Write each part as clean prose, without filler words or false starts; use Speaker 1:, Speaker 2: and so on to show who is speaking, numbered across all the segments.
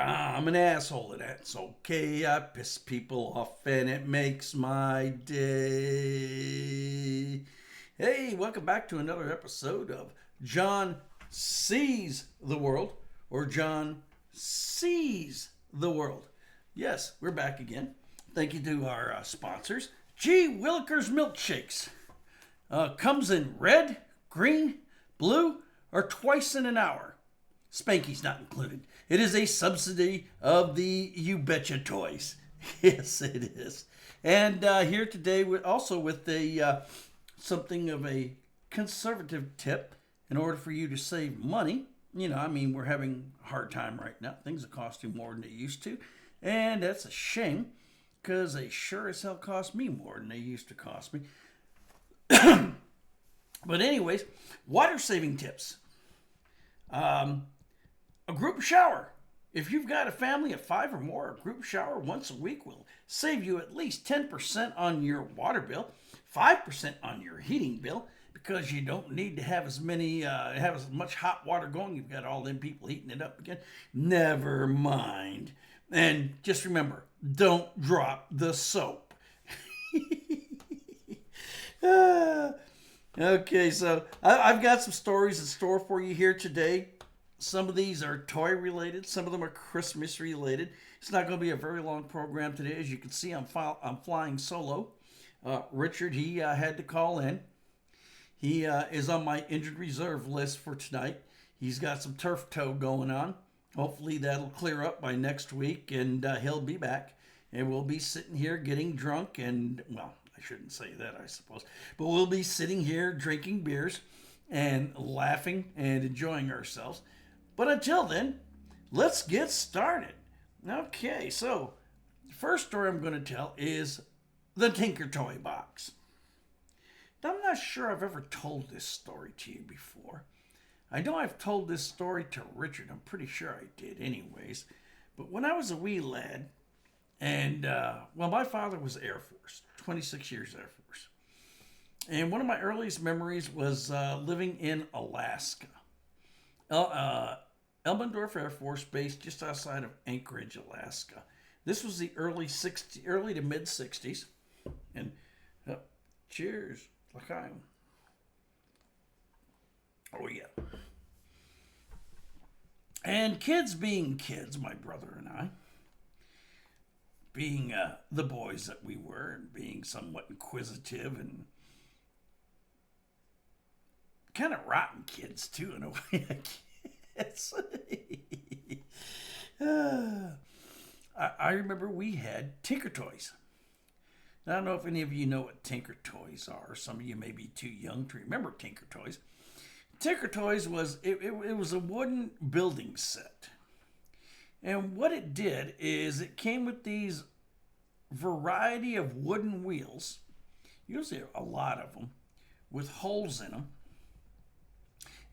Speaker 1: I'm an asshole and that's okay. I piss people off and it makes my day. Hey, welcome back to another episode of John Sees the World, or John Sees the World. Yes, we're back again. Thank you to our sponsors. G. Willikers Milkshakes. Comes in red, green, blue, or twice in an hour. Spanky's not included. It is a subsidy of the You Betcha toys. Yes, it is. And here today, also with something of a conservative tip in order for you to save money. We're having a hard time right now. Things are costing more than they used to. And that's a shame because they sure as hell cost me more than they used to cost me. But anyways, water saving tips. A group shower. If you've got a family of 5 or more, a group shower once a week will save you at least 10% on your water bill, 5% on your heating bill, because you don't need to have as much hot water going. You've got all them people heating it up again. Never mind. And just remember, don't drop the soap. Okay, so I've got some stories in store for you here today. Some of these are toy related. Some of them are Christmas related. It's not going to be a very long program today. As you can see, I'm flying solo. Richard, he had to call in. He is on my injured reserve list for tonight. He's got some turf toe going on. Hopefully that'll clear up by next week, and he'll be back. And we'll be sitting here getting drunk and, well, I shouldn't say that, I suppose. But we'll be sitting here drinking beers and laughing and enjoying ourselves. But until then, let's get started. Okay, so the first story I'm going to tell is the Tinker Toy box. Now, I'm not sure I've ever told this story to you before. I know I've told this story to Richard. I'm pretty sure I did anyways. But when I was a wee lad, and, my father was Air Force, 26 years Air Force. And one of my earliest memories was living in Alaska. Elmendorf Air Force Base, just outside of Anchorage, Alaska. This was the early to mid 60s. And cheers, l'chaim. Oh yeah. And kids being kids, my brother and I, being the boys that we were, and being somewhat inquisitive and kind of rotten kids too, in a way, I guess. I remember we had Tinker Toys. Now, I don't know if any of you know what Tinker Toys are. Some of you may be too young to remember Tinker Toys. Tinker Toys was a wooden building set. And what it did is it came with these variety of wooden wheels, usually a lot of them, with holes in them.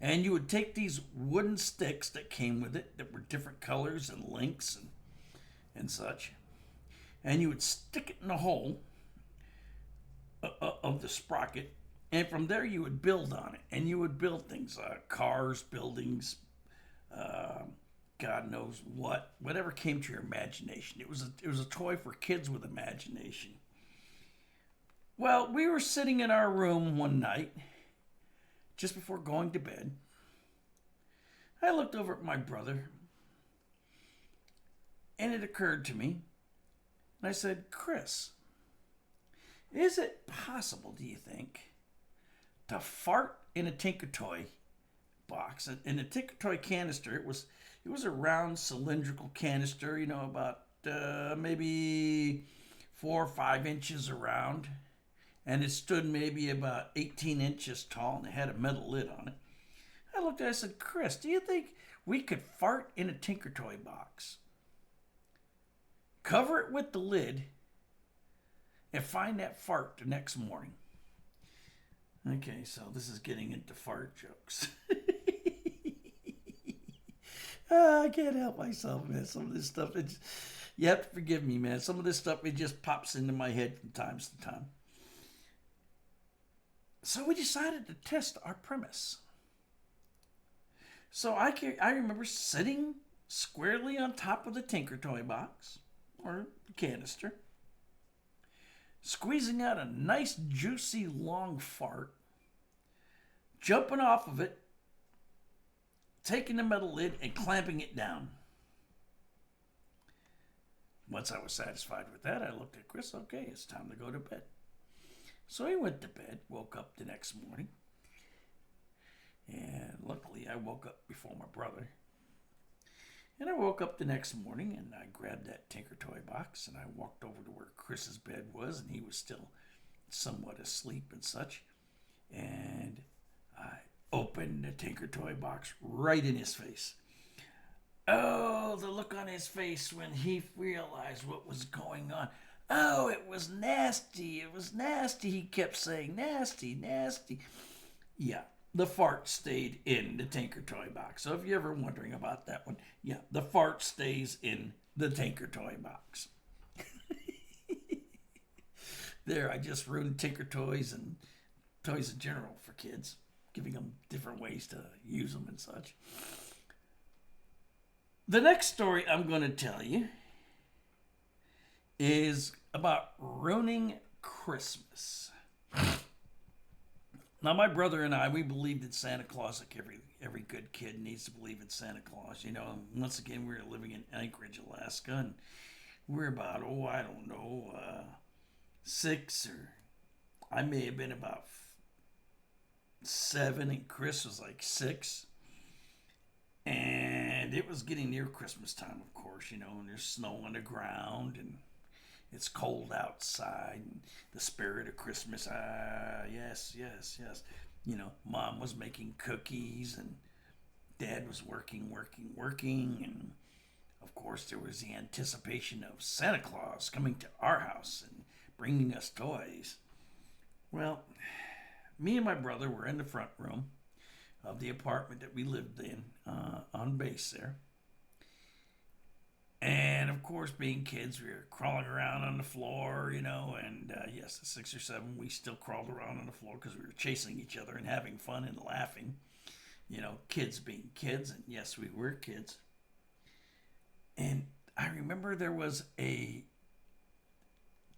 Speaker 1: And you would take these wooden sticks that came with it that were different colors and lengths and such, and you would stick it in the hole of the sprocket, and from there you would build on it. And you would build things, cars, buildings, God knows whatever came to your imagination. It was a toy for kids with imagination. Well, we were sitting in our room one night, just before going to bed. I looked over at my brother, and it occurred to me, and I said, Chris, is it possible, do you think, to fart in a Tinker Toy box? In a Tinker Toy canister, it was a round cylindrical canister, about maybe 4 or 5 inches around. And it stood maybe about 18 inches tall, and it had a metal lid on it. I looked at it and I said, Chris, do you think we could fart in a Tinker Toy box, cover it with the lid, and find that fart the next morning? Okay, so this is getting into fart jokes. I can't help myself, man. Some of this stuff, you have to forgive me, man. Some of this stuff, it just pops into my head from time to time. So we decided to test our premise. So I remember sitting squarely on top of the Tinker Toy box, or canister, squeezing out a nice, juicy, long fart, jumping off of it, taking the metal lid and clamping it down. Once I was satisfied with that, I looked at Chris. Okay, it's time to go to bed. So he went to bed, woke up the next morning. And luckily, I woke up before my brother. And I woke up the next morning and I grabbed that Tinker Toy box and I walked over to where Chris's bed was, and he was still somewhat asleep and such. And I opened the Tinker Toy box right in his face. Oh, the look on his face when he realized what was going on. Oh, it was nasty. It was nasty. He kept saying, nasty, nasty. Yeah, the fart stayed in the Tinker Toy box. So if you're ever wondering about that one, yeah, the fart stays in the Tinker Toy box. There, I just ruined Tinker Toys and toys in general for kids, giving them different ways to use them and such. The next story I'm going to tell you is about ruining Christmas. Now, my brother and I, we believed in Santa Claus like every good kid needs to believe in Santa Claus. You know, once again, we were living in Anchorage, Alaska, and we're about, 6, or I may have been about 7, and Chris was like 6. And it was getting near Christmas time, of course, and there's snow on the ground, and it's cold outside, and the spirit of Christmas, yes. Mom was making cookies, and Dad was working, and of course there was the anticipation of Santa Claus coming to our house and bringing us toys. Well, me and my brother were in the front room of the apartment that we lived in on base there. And of course, being kids, we were crawling around on the floor, and yes, at 6 or 7, we still crawled around on the floor because we were chasing each other and having fun and laughing. Kids being kids, and yes, we were kids. And I remember there was a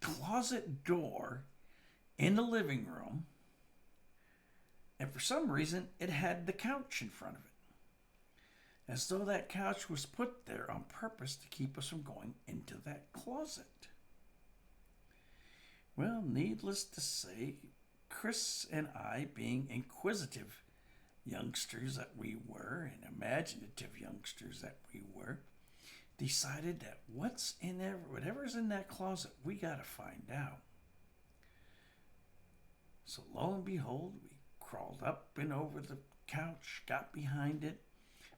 Speaker 1: closet door in the living room, and for some reason, it had the couch in front of it, as though that couch was put there on purpose to keep us from going into that closet. Well, needless to say, Chris and I, being inquisitive youngsters that we were, and imaginative youngsters that we were, decided that whatever's in that closet, we got to find out. So lo and behold, we crawled up and over the couch, got behind it,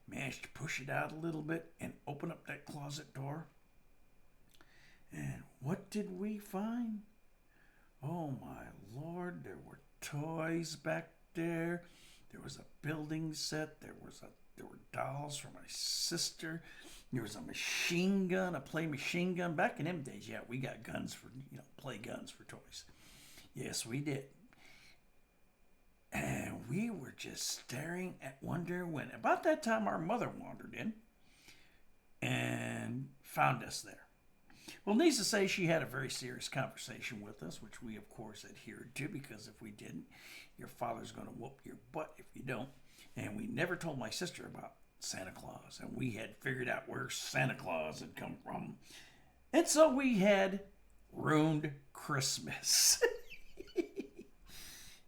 Speaker 1: managed to push it out a little bit and open up that closet door. And what did we find? Oh my Lord, there were toys back there. There was a building set. There were dolls for my sister. There was a machine gun, a play machine gun. Back in them days, yeah, we got guns for, play guns for toys. Yes, we did. And we were just staring at wonder when about that time our mother wandered in and found us there. Well, needless to say, she had a very serious conversation with us, which we, of course, adhered to, because if we didn't, your father's going to whoop your butt if you don't. And we never told my sister about Santa Claus, and we had figured out where Santa Claus had come from. And so we had ruined Christmas.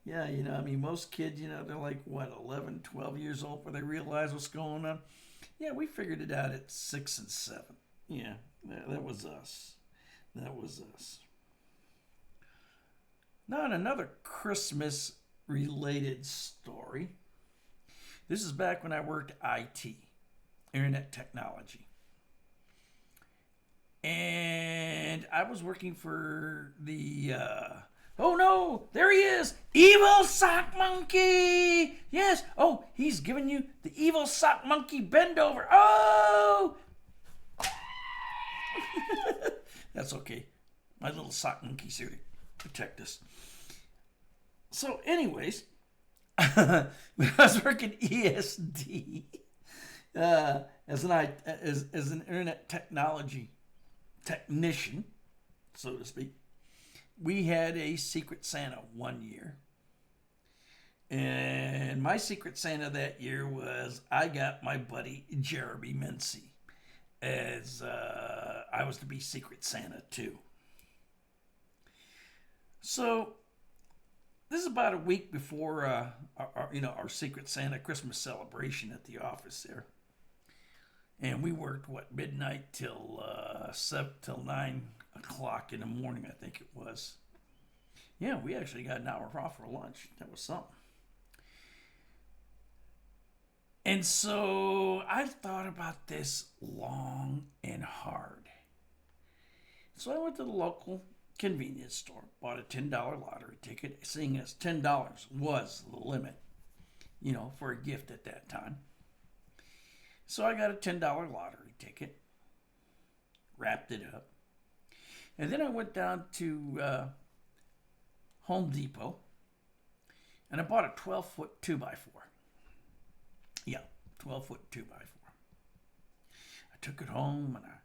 Speaker 1: Yeah, most kids, they're like, 11, 12 years old before they realize what's going on? Yeah, we figured it out at 6 and 7. Yeah, that was us. That was us. Now, in another Christmas-related story, this is back when I worked IT, internet technology. And I was working for the... oh no, there he is! Evil Sock Monkey! Yes, oh, he's giving you the Evil Sock Monkey bend over. Oh! That's okay. My little sock monkey's here to protect us. So anyways, when I was working ESD, as an internet technology technician, so to speak, we had a Secret Santa one year. And my Secret Santa that year was I got my buddy Jeremy Mincy as I was to be Secret Santa too. So this is about a week before our Secret Santa Christmas celebration at the office there, and we worked midnight till 9 o'clock in the morning, I think it was. Yeah, we actually got an hour off for lunch. That was something. And so I thought about this long and hard. So I went to the local convenience store, bought a $10 lottery ticket, seeing as $10 was the limit, for a gift at that time. So I got a $10 lottery ticket, wrapped it up, and then I went down to Home Depot, and I bought a 12-foot 2x4. Yeah, 12-foot 2x4. I took it home and I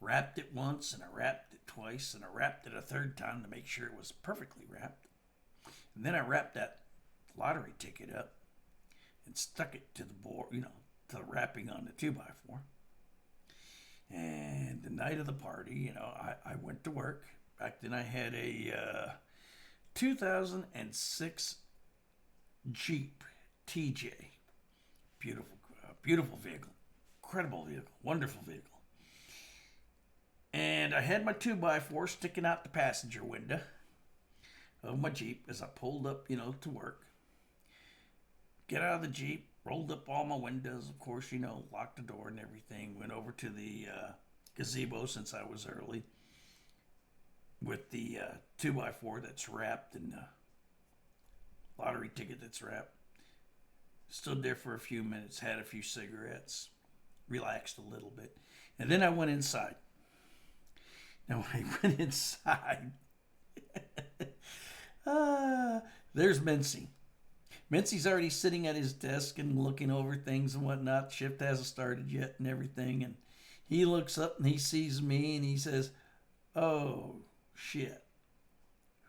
Speaker 1: wrapped it once and I wrapped it twice and I wrapped it a third time to make sure it was perfectly wrapped. And then I wrapped that lottery ticket up and stuck it to the board, to the wrapping on the 2x4. And the night of the party, I went to work. Back then I had a 2006 Jeep TJ. Beautiful vehicle. Incredible vehicle. Wonderful vehicle. And I had my 2x4 sticking out the passenger window of my Jeep as I pulled up, to work. Get out of the Jeep, rolled up all my windows, of course, locked the door and everything. Went over to the gazebo since I was early with the 2x4 that's wrapped and the lottery ticket that's wrapped. Stood there for a few minutes, had a few cigarettes, relaxed a little bit, and then I went inside. Now, when I went inside, there's Mincy. Mincy's already sitting at his desk and looking over things and whatnot. Shift hasn't started yet and everything, and he looks up and he sees me and he says, "Oh, shit.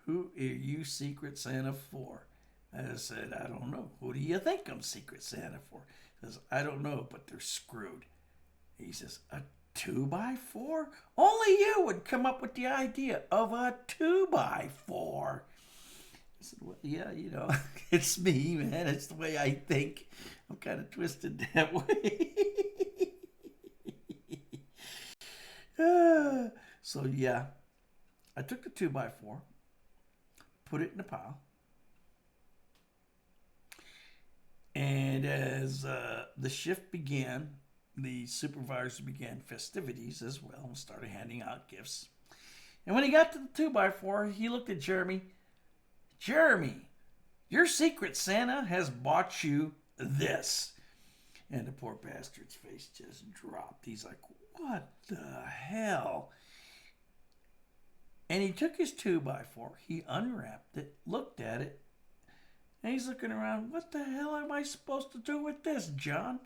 Speaker 1: Who are you Secret Santa for?" I said, "I don't know. Who do you think I'm Secret Santa for?" He says, "I don't know, but they're screwed." He says, "A 2x4? Only you would come up with the idea of a 2x4. I said, "Well, yeah, it's me, man. It's the way I think. I'm kind of twisted that way." So, yeah, I took the 2x4, put it in a pile. And as the shift began, the supervisor began festivities as well and started handing out gifts. And when he got to the 2x4, he looked at Jeremy. "Jeremy, your Secret Santa has bought you this." And the poor bastard's face just dropped. He's like, "What the hell?" And he took his 2x4, he unwrapped it, looked at it, and he's looking around. "What the hell am I supposed to do with this, John?"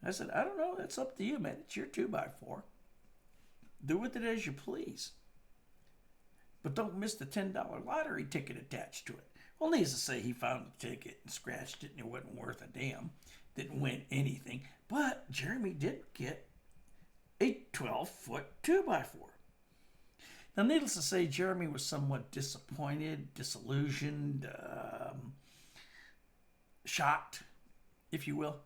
Speaker 1: I said, "I don't know. That's up to you, man. It's your 2x4. Do with it as you please. But don't miss the $10 lottery ticket attached to it." Well, needless to say, he found the ticket and scratched it, and it wasn't worth a damn. Didn't win anything. But Jeremy did get a 12-foot 2x4. Now, needless to say, Jeremy was somewhat disappointed, disillusioned, shocked, if you will.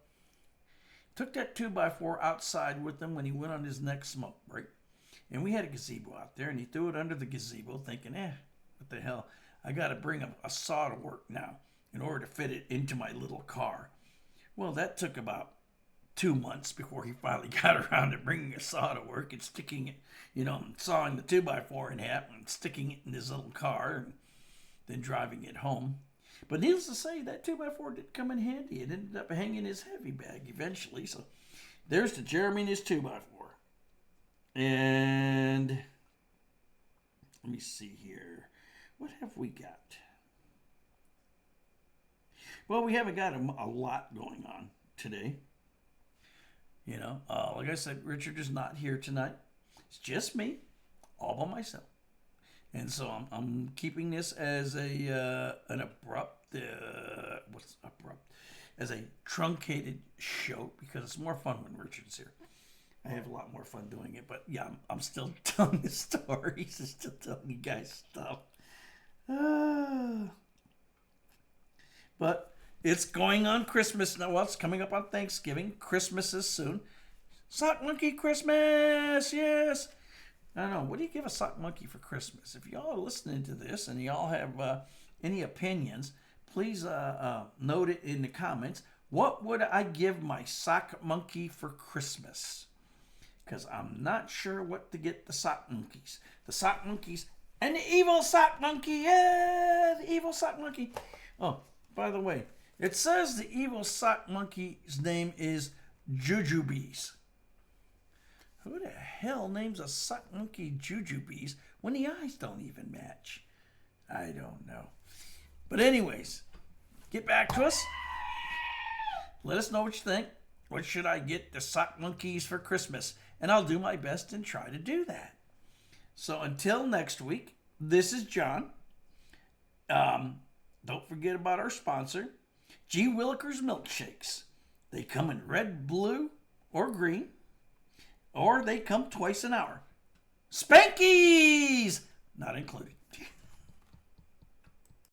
Speaker 1: Took that 2x4 outside with him when he went on his next smoke break. And we had a gazebo out there, and he threw it under the gazebo thinking, what the hell? I got to bring a saw to work now in order to fit it into my little car. Well, that took about 2 months before he finally got around to bringing a saw to work and sticking it, sawing the 2x4 in half and sticking it in his little car and then driving it home. But needless to say, that 2x4 did come in handy. It ended up hanging in his heavy bag eventually. So there's the Jeremy and his 2x4. And let me see here. What have we got? Well, we haven't got a lot going on today. Like I said, Richard is not here tonight. It's just me, all by myself. And so I'm keeping this as an abrupt, what's abrupt? As a truncated show because it's more fun when Richard's here. I have a lot more fun doing it, but yeah, I'm still telling the stories and still telling you guys stuff. But it's going on Christmas now. Well, it's coming up on Thanksgiving. Christmas is soon. Sock Monkey Christmas, yes. I don't know. What do you give a sock monkey for Christmas? If y'all are listening to this and y'all have any opinions, please note it in the comments. What would I give my sock monkey for Christmas? Because I'm not sure what to get the sock monkeys. The sock monkeys and the evil sock monkey. Yeah, the evil sock monkey. Oh, by the way, it says the evil sock monkey's name is Jujubes. Who the hell names a sock monkey Jujubes when the eyes don't even match? I don't know. But anyways, get back to us. Let us know what you think. What should I get the sock monkeys for Christmas? And I'll do my best and try to do that. So until next week, this is John. Don't forget about our sponsor, G. Willikers Milkshakes. They come in red, blue, or green, or they come twice an hour. Spankies! Not included.